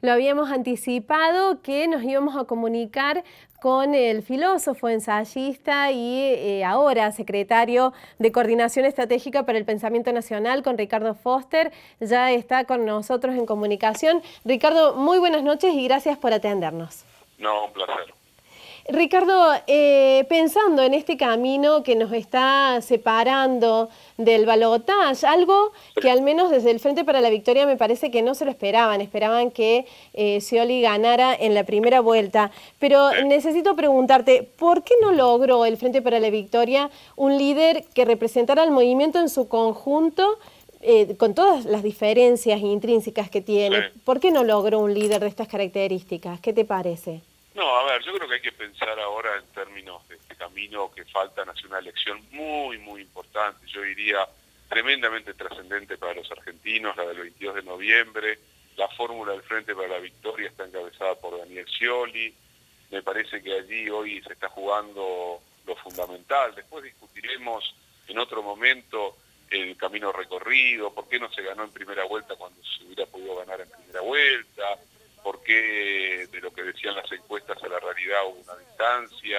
lo habíamos anticipado que nos íbamos a comunicar con el filósofo, ensayista y ahora secretario de Coordinación Estratégica para el Pensamiento Nacional, con Ricardo Foster. Ya está con nosotros en comunicación. Ricardo, muy buenas noches y gracias por atendernos. No, un placer. Ricardo, pensando en este camino que nos está separando del balotaje, algo que al menos desde el Frente para la Victoria me parece que no se lo esperaban que Scioli ganara en la primera vuelta, pero necesito preguntarte, ¿por qué no logró el Frente para la Victoria un líder que representara al movimiento en su conjunto, con todas las diferencias intrínsecas que tiene? Sí. ¿Por qué no logró un líder de estas características? ¿Qué te parece? No, a ver, yo creo que hay que pensar ahora en términos de este camino que faltan hacia una elección muy, muy importante, yo diría tremendamente trascendente para los argentinos, la del 22 de noviembre, la fórmula del Frente para la Victoria está encabezada por Daniel Scioli, me parece que allí hoy se está jugando lo fundamental, después discutiremos en otro momento el camino recorrido, por qué no se ganó en primera vuelta cuando se hubiera podido ganar en primera vuelta, por qué de lo que decían las encuestas a la realidad hubo una distancia,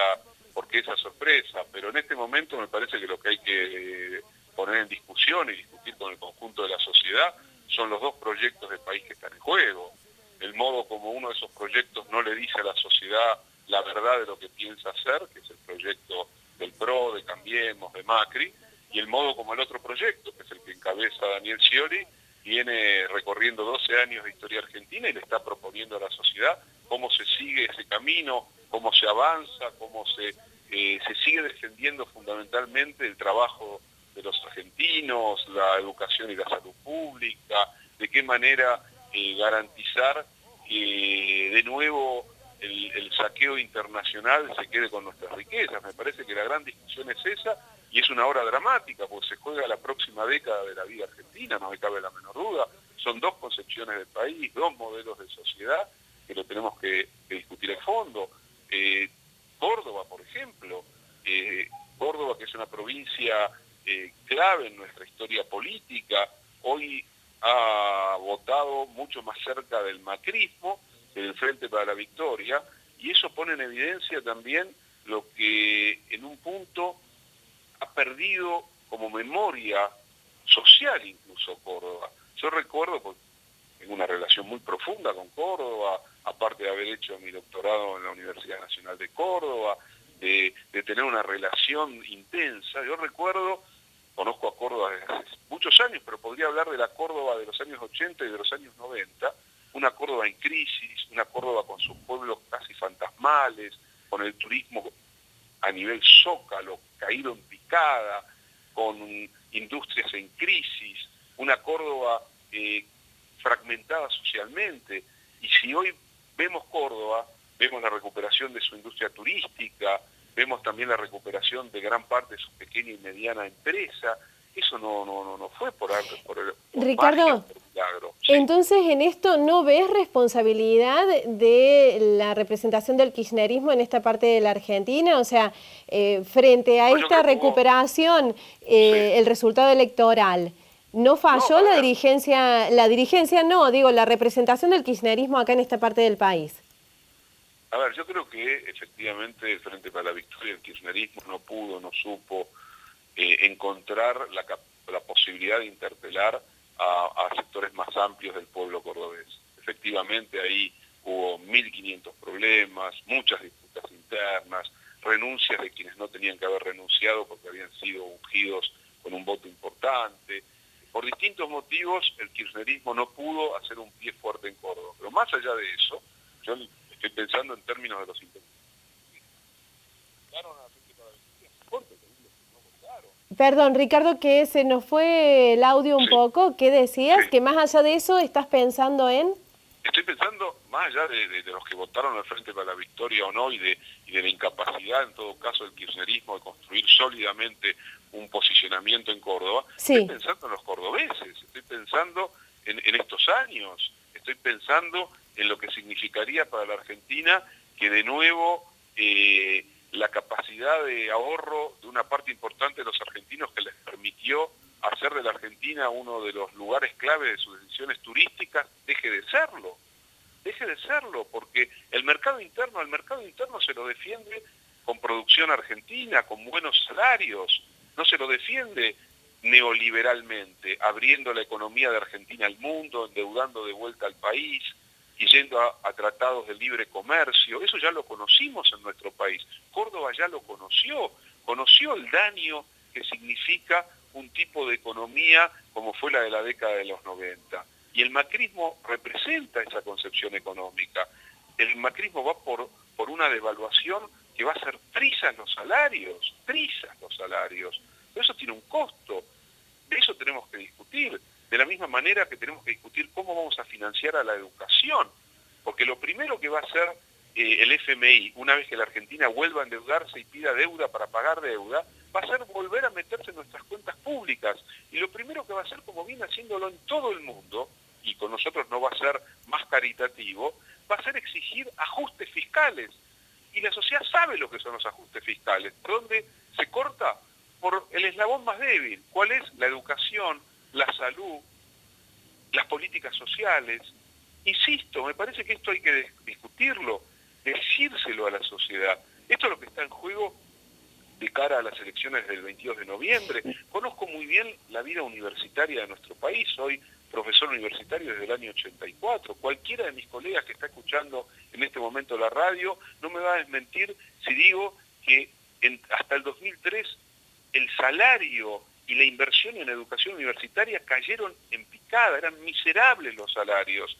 por qué esa sorpresa, pero en este momento me parece que lo que hay que poner en discusión y discutir con el conjunto de la sociedad son los dos proyectos de país que están en juego, el modo como uno de esos proyectos no le dice a la sociedad la verdad de lo que piensa hacer, que es el proyecto del PRO, de Cambiemos, de Macri, y el modo como el otro proyecto, que es el que encabeza Daniel Scioli, viene recorriendo 12 años de historia argentina y le está proponiendo a la sociedad cómo se sigue ese camino, cómo se avanza, cómo se sigue defendiendo fundamentalmente el trabajo de los argentinos, la educación y la salud pública, de qué manera garantizar que de nuevo el saqueo internacional se quede con nuestras riquezas. Me parece que la gran discusión es esa, y es una hora dramática, porque se juega la próxima década de la vida argentina, no me cabe la menor duda. Son dos concepciones del país, dos modelos de sociedad, que lo tenemos que discutir a fondo. Córdoba, por ejemplo, Córdoba, que es una provincia clave en nuestra historia política, hoy ha votado mucho más cerca del macrismo que del Frente para la Victoria, y eso pone en evidencia también lo que en un punto ha perdido como memoria social incluso Córdoba. Yo recuerdo, porque tengo una relación muy profunda con Córdoba, aparte de haber hecho mi doctorado en la Universidad Nacional de Córdoba, de tener una relación intensa. Yo recuerdo, conozco a Córdoba desde hace muchos años, pero podría hablar de la Córdoba de los años 80 y de los años 90, una Córdoba en crisis, una Córdoba con sus pueblos casi fantasmales, con el turismo a nivel zócalo, caído en picada, con industrias en crisis, una Córdoba fragmentada socialmente. Y si hoy vemos Córdoba, vemos la recuperación de su industria turística, vemos también la recuperación de gran parte de su pequeña y mediana empresa. Eso no fue por Ricardo, magia, por milagro. Sí. Entonces en esto ¿no ves responsabilidad de la representación del kirchnerismo en esta parte de la Argentina? O sea, frente a esta recuperación, el resultado electoral, ¿no falló la dirigencia no, digo, la representación del kirchnerismo acá en esta parte del país? A ver, yo creo que efectivamente el Frente para la Victoria, el kirchnerismo no pudo, no supo encontrar la posibilidad de interpelar a sectores más amplios del pueblo cordobés. Efectivamente ahí hubo 1.500 problemas, muchas disputas internas, renuncias de quienes no tenían que haber renunciado porque habían sido ungidos con un voto importante. Por distintos motivos el kirchnerismo no pudo hacer un pie fuerte en Córdoba. Pero más allá de eso, yo estoy pensando en términos de los intendentes. Perdón, Ricardo, que se nos fue el audio un poco. ¿Qué decías? Sí. Que más allá de eso estás pensando en... Estoy pensando, más allá de los que votaron al Frente para la Victoria o no, y de la incapacidad, en todo caso, del kirchnerismo de construir sólidamente un posicionamiento en Córdoba, estoy pensando en los cordobeses, estoy pensando en estos años, estoy pensando en lo que significaría para la Argentina que de nuevo la capacidad de ahorro de una parte importante de los argentinos que les permitió hacer de la Argentina uno de los lugares clave de sus decisiones turísticas deje de serlo. deje de serlo, porque al mercado interno se lo defiende con producción argentina, con buenos salarios, no se lo defiende neoliberalmente, abriendo la economía de Argentina al mundo, endeudando de vuelta al país y yendo a tratados de libre comercio. Eso ya lo conocimos en nuestro país. Córdoba ya lo conoció el daño que significa un tipo de economía como fue la de la década de los 90. Y el macrismo representa esa concepción económica. El macrismo va por una devaluación que va a hacer trizas los salarios. Pero eso tiene un costo. De eso tenemos que discutir. De la misma manera que tenemos que discutir cómo vamos a financiar a la educación. Porque lo primero que va a hacer el FMI, una vez que la Argentina vuelva a endeudarse y pida deuda para pagar deuda, va a ser volver a meterse en nuestras cuentas públicas. Y lo primero que va a hacer, como viene haciéndolo en todo el mundo, y con nosotros no va a ser más caritativo, va a ser exigir ajustes fiscales. Y la sociedad sabe lo que son los ajustes fiscales. ¿Dónde se corta? Por el eslabón más débil. ¿Cuál es? La educación, la salud, las políticas sociales. Insisto, me parece que esto hay que discutirlo, decírselo a la sociedad. Esto es lo que está en juego de cara a las elecciones del 22 de noviembre. Conozco muy bien la vida universitaria de nuestro país. Soy profesor universitario desde el año 84. Cualquiera de mis colegas que está escuchando en este momento la radio no me va a desmentir si digo que hasta el 2003 el salario y la inversión en educación universitaria cayeron en picada, eran miserables los salarios.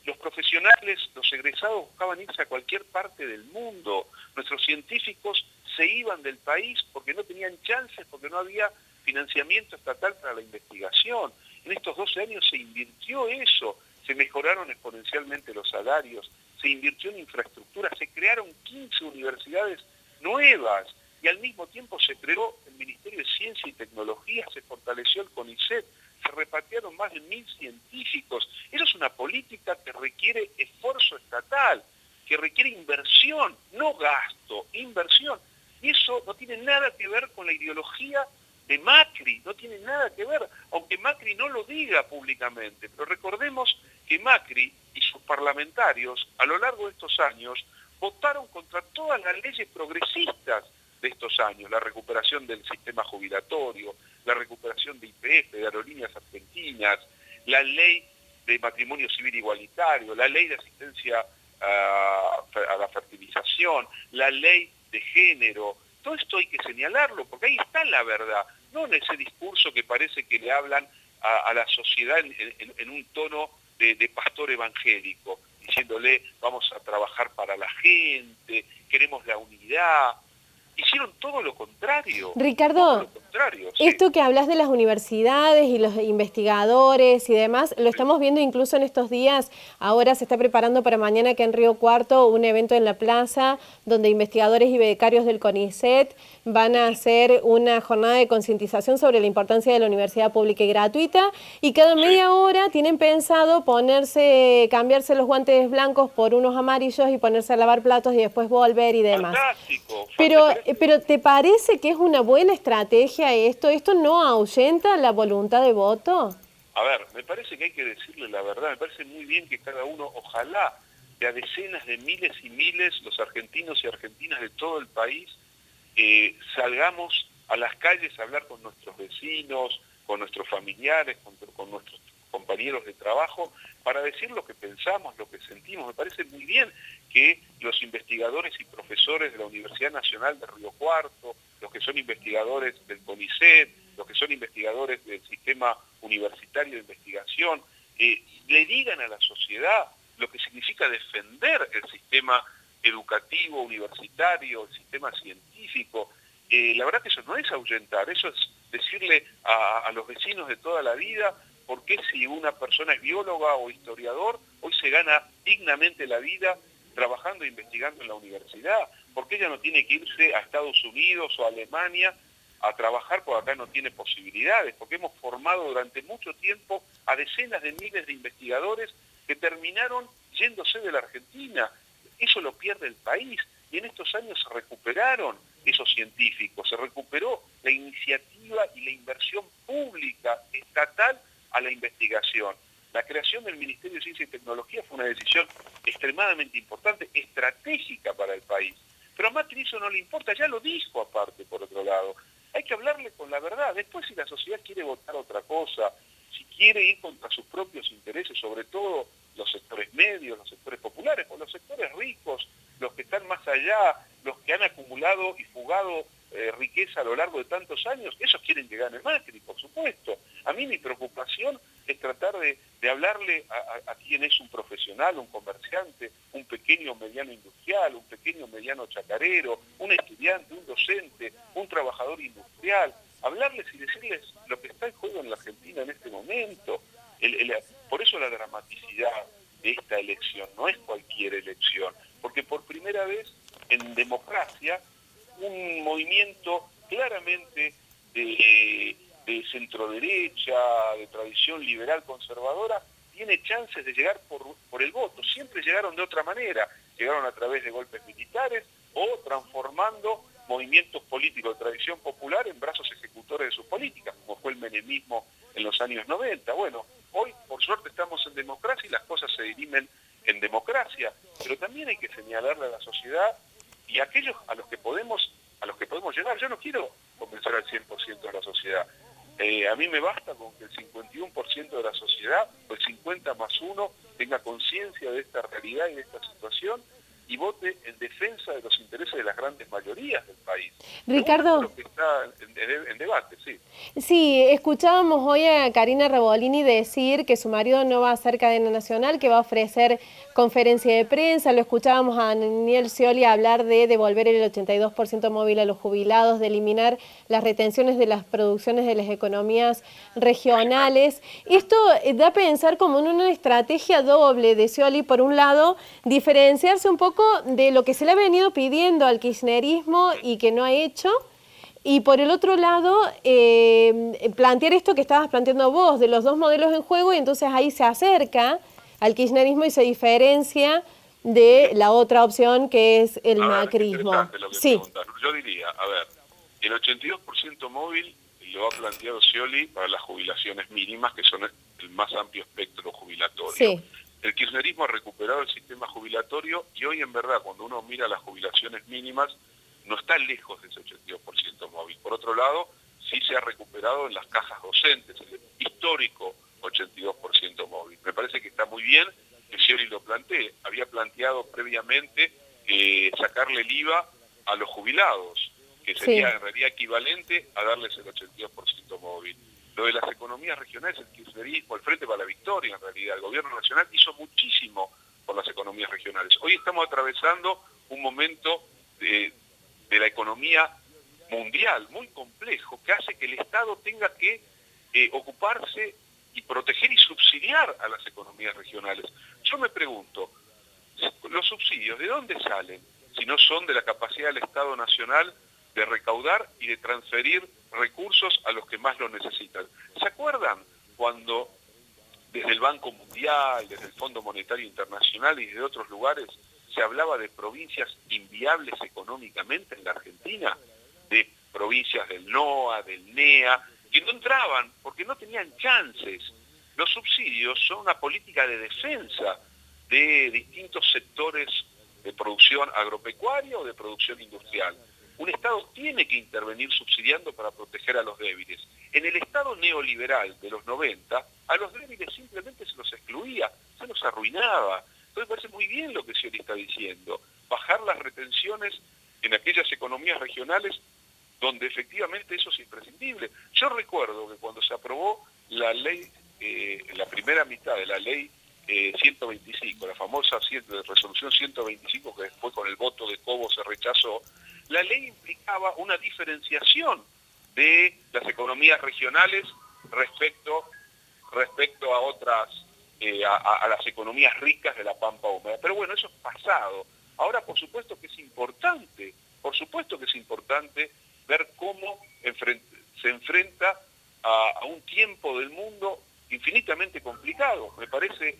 Los profesionales, los egresados buscaban irse a cualquier parte del mundo. Nuestros científicos se iban del país porque no tenían chances, porque no había financiamiento estatal para la investigación. En estos 12 años se invirtió eso, se mejoraron exponencialmente los salarios, se invirtió en infraestructura, se crearon 15 universidades nuevas y al mismo tiempo se creó el Ministerio de Ciencia y Tecnología, se fortaleció el CONICET, se repatriaron más de 1000 científicos. Eso es una política que requiere esfuerzo estatal, que requiere inversión, no gasto, inversión. Y eso no tiene nada que ver con la ideología de Macri, no tiene nada que ver, aunque Macri no lo diga públicamente. Pero recordemos que Macri y sus parlamentarios a lo largo de estos años votaron contra todas las leyes progresistas de estos años, la recuperación del sistema jubilatorio, la recuperación de YPF, de aerolíneas argentinas, la ley de matrimonio civil igualitario, la ley de asistencia a la fertilización, la ley de género. Todo esto hay que señalarlo, porque ahí está la verdad, no en ese discurso que parece que le hablan a la sociedad en un tono de pastor evangélico, diciéndole vamos a trabajar para la gente, queremos la unidad. Hicieron todo lo contrario. Ricardo, todo lo contrario, sí. Esto que hablas de las universidades y los investigadores y demás, lo estamos viendo incluso en estos días. Ahora se está preparando para mañana que en Río Cuarto un evento en la plaza donde investigadores y becarios del CONICET van a hacer una jornada de concientización sobre la importancia de la universidad pública y gratuita, y cada media hora tienen pensado cambiarse los guantes blancos por unos amarillos y ponerse a lavar platos y después volver y demás. Fantástico. Pero ¿te parece que es una buena estrategia esto? ¿Esto no ahuyenta la voluntad de voto? A ver, me parece que hay que decirle la verdad. Me parece muy bien que cada uno, ojalá, de a decenas de miles y miles, los argentinos y argentinas de todo el país, salgamos a las calles a hablar con nuestros vecinos, con nuestros familiares, con nuestros compañeros de trabajo, para decir lo que pensamos, lo que sentimos. Me parece muy bien que los investigadores y profesores de la Universidad Nacional de Río Cuarto, los que son investigadores del CONICET, los que son investigadores del sistema universitario de investigación, le digan a la sociedad lo que significa defender el sistema educativo, universitario, el sistema científico. La verdad que eso no es ahuyentar, eso es decirle a los vecinos de toda la vida por qué si una persona es bióloga o historiador, hoy se gana dignamente la vida trabajando e investigando en la universidad, porque ella no tiene que irse a Estados Unidos o a Alemania a trabajar porque acá no tiene posibilidades, porque hemos formado durante mucho tiempo a decenas de miles de investigadores que terminaron yéndose de la Argentina. Eso lo pierde el país, y en estos años se recuperaron esos científicos, se recuperó la iniciativa y la inversión pública, estatal, a la investigación. La creación del Ministerio de Ciencia y Tecnología fue una decisión extremadamente importante, estratégica para el país. Pero a Macri eso no le importa, ya lo dijo aparte, por otro lado. Hay que hablarle con la verdad. Después, si la sociedad quiere votar otra cosa, si quiere ir contra sus propios intereses, sobre todo los sectores medios, los sectores populares, o los sectores ricos, los que están más allá, los que han acumulado y fugado riqueza a lo largo de tantos años, esos quieren que gane Macri, por supuesto. A mí mi preocupación es tratar de hablarle a quien es un profesional, un comerciante, un pequeño o mediano industrial, un pequeño o mediano chacarero, un estudiante, un docente, un trabajador industrial, hablarles y decirles lo que está en juego en la Argentina en este momento. Por eso la dramaticidad de esta elección, no es cualquier elección, porque por primera vez en democracia un movimiento claramente de centroderecha, de tradición liberal conservadora, tiene chances de llegar por el voto. Siempre llegaron de otra manera, llegaron a través de golpes militares o transformando movimientos políticos de tradición popular en brazos ejecutores de sus políticas, como fue el menemismo en los años 90. Bueno, hoy por suerte estamos en democracia y las cosas se dirimen en democracia, pero también hay que señalarle a la sociedad y a aquellos a los que podemos llegar. Yo no quiero convencer al 100% de la sociedad. A mí me basta con que el 51% de la sociedad, o el 50 más 1, tenga conciencia de esta realidad y de esta situación y vote en defensa de los intereses de las grandes mayorías del país. Ricardo, Lo que está en debate, sí. Sí, escuchábamos hoy a Karina Rebolini decir que su marido no va a hacer cadena nacional, que va a ofrecer conferencia de prensa. Lo escuchábamos a Daniel Scioli hablar de devolver el 82% móvil a los jubilados, de eliminar las retenciones de las producciones de las economías regionales. Esto da a pensar como en una estrategia doble de Scioli. Por un lado, diferenciarse un poco de lo que se le ha venido pidiendo al kirchnerismo y que no ha hecho. Y por el otro lado, plantear esto que estabas planteando vos, de los dos modelos en juego, y entonces ahí se acerca al kirchnerismo y se diferencia de la otra opción que es el macrismo. Interesante lo que preguntan. Yo diría, a ver, el 82% móvil lo ha planteado Scioli para las jubilaciones mínimas, que son el más amplio espectro jubilatorio. Sí. El kirchnerismo ha recuperado el sistema jubilatorio y hoy en verdad cuando uno mira las jubilaciones mínimas no está lejos de ese 82% móvil. Por otro lado, sí se ha recuperado en las cajas docentes, el histórico 82% móvil. Me parece que está muy bien que Scioli lo plantee. Había planteado previamente sacarle el IVA a los jubilados, que sería en realidad equivalente a darles el 82% móvil. Lo de las economías regionales, el kirchnerismo, el Frente para la Victoria, en realidad, el gobierno nacional hizo muchísimo por las economías regionales. Hoy estamos atravesando un momento de la economía mundial muy complejo, que hace que el Estado tenga que ocuparse y proteger y subsidiar a las economías regionales. Yo me pregunto, ¿los subsidios de dónde salen? Si no son de la capacidad del Estado Nacional de recaudar y de transferir recursos a los que más lo necesitan. ¿Se acuerdan cuando desde el Banco Mundial, desde el Fondo Monetario Internacional y de otros lugares se hablaba de provincias inviables económicamente en la Argentina? De provincias del NOA, del NEA, que no entraban porque no tenían chances. Los subsidios son una política de defensa de distintos sectores de producción agropecuaria o de producción industrial. Un Estado tiene que intervenir subsidiando para proteger a los débiles. En el Estado neoliberal de los 90, a los débiles simplemente se los excluía, se los arruinaba. Entonces me parece muy bien lo que Scioli está diciendo, bajar las retenciones en aquellas economías regionales donde efectivamente eso es imprescindible. Yo recuerdo que cuando se aprobó la ley, la primera mitad de la ley 125, la famosa resolución 125, que después con el voto de Cobo se rechazó, la ley implicaba una diferenciación de las economías regionales respecto a otras, a las economías ricas de la pampa húmeda. Pero bueno, eso es pasado. Ahora, por supuesto que es importante ver cómo se enfrenta a un tiempo del mundo infinitamente complicado. Me parece,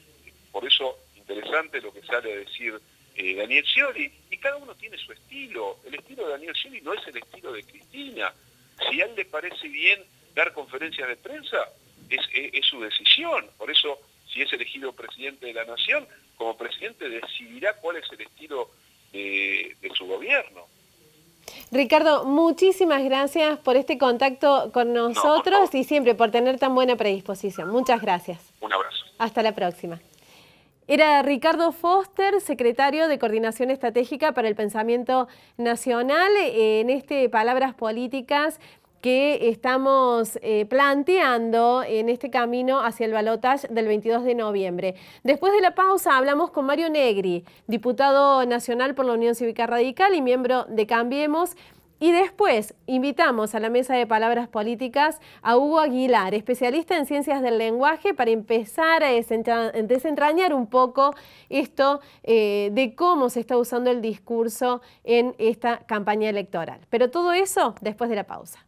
por eso, interesante lo que sale a decir Daniel Scioli, y cada uno tiene su estilo. El estilo de Daniel Scioli no es el estilo de Cristina. Si a él le parece bien dar conferencias de prensa, es su decisión. Por eso si es elegido presidente de la Nación, como presidente decidirá cuál es el estilo de su gobierno. Ricardo, muchísimas gracias por este contacto con nosotros y siempre por tener tan buena predisposición. Muchas gracias. Un abrazo. Hasta la próxima. Era Ricardo Foster, secretario de Coordinación Estratégica para el Pensamiento Nacional, en este Palabras Políticas que estamos planteando en este camino hacia el balotaje del 22 de noviembre. Después de la pausa hablamos con Mario Negri, diputado nacional por la Unión Cívica Radical y miembro de Cambiemos. Y después invitamos a la mesa de Palabras Políticas a Hugo Aguilar, especialista en ciencias del lenguaje, para empezar a desentrañar un poco esto de cómo se está usando el discurso en esta campaña electoral. Pero todo eso después de la pausa.